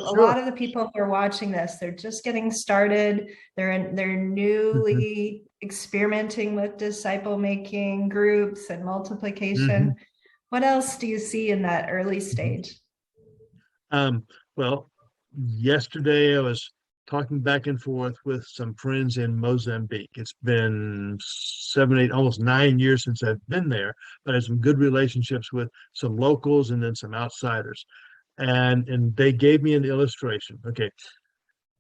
a lot Sure. of the people who are watching this, they're just getting started. They're Hmm. newly experimenting with disciple making groups and Hmm. multiplication. What else do you see in that early Hmm. stage? Um, well, yesterday I was talking back and forth with some friends in Mozambique. It's been 7, 8, almost 9 years since I've been there, but I had some good relationships with some locals and then some outsiders. And they gave me an illustration. Okay,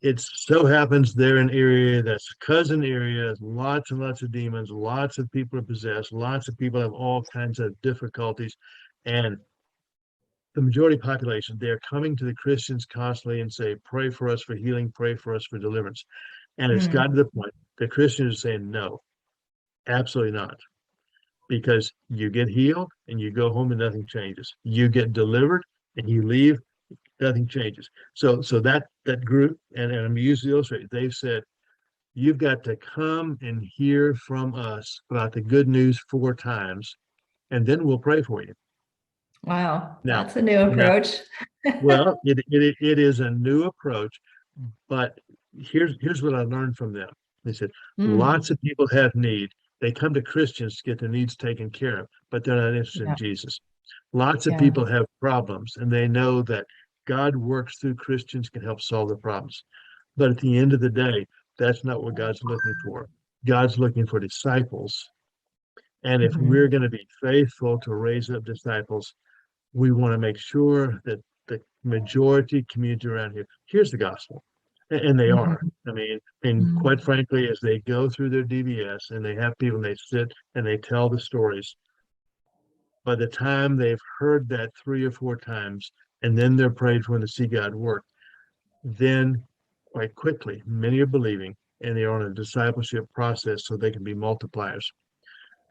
it so happens they're an area that's cousin area, lots and lots of demons, lots of people are possessed, lots of people have all kinds of difficulties. And the majority population, they're coming to the Christians constantly and say, pray for us for healing, pray for us for deliverance. And it's Mm, gotten to the point the Christians are saying, no, absolutely not. Because you get healed and you go home and nothing changes. You get delivered and you leave, nothing changes. So that group, and I'm using the illustrate, they've said, you've got to come and hear from us about the good news 4 times, and then we'll pray for you. wow, Now, that's a new now, approach. well, it is a new approach. But here's what I learned from them. They said lots Mm, of people have need. They come to Christians to get their needs taken care of, but they're not interested in yeah, Jesus. Lots of yeah. people have problems, and they know that God works through Christians can help solve their problems. But at the end of the day, that's not what God's looking for. God's looking for disciples. And if we're Mhm, going to be faithful to raise up disciples, we want to make sure that the majority community around here hears the gospel. And they are. mhm, I mean, and quite mhm. frankly, as they go through their DBS and they have people and they sit and they tell the stories, by the time they've heard that 3 or 4 times, and then they're prayed for and to see God work, then quite quickly, many are believing and they are on a discipleship process so they can be multipliers.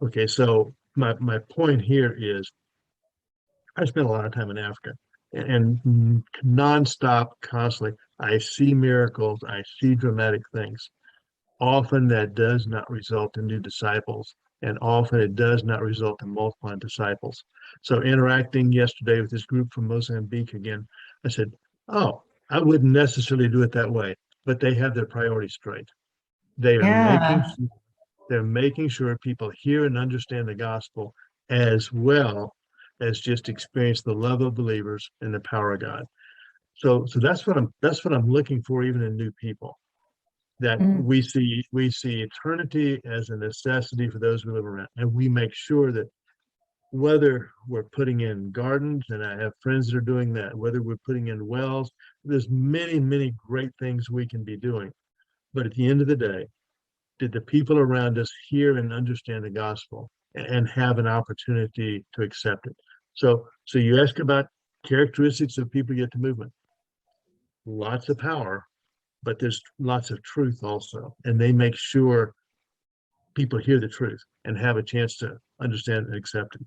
Okay, so my point here is I spent a lot of time in Africa and nonstop, constantly. I see miracles, I see dramatic things. Often that does not result in new disciples, and often it does not result in multiplying disciples. So, interacting yesterday with this group from Mozambique again, I said, oh, I wouldn't necessarily do it that way, but they have their priorities straight. They are making Yeah. they're making sure people hear and understand the gospel as well as just experience the love of believers and the power of God. So that's what I'm looking for even in new people. That Mm, we see eternity as a necessity for those who live around, and we make sure that whether we're putting in gardens, and I have friends that are doing that, whether we're putting in wells, there's many great things we can be doing. But at the end of the day, did the people around us hear and understand the gospel and have an opportunity to accept it? So you ask about characteristics of people get to movement. Lots of power, but there's lots of truth also, and they make sure people hear the truth and have a chance to understand and accept it.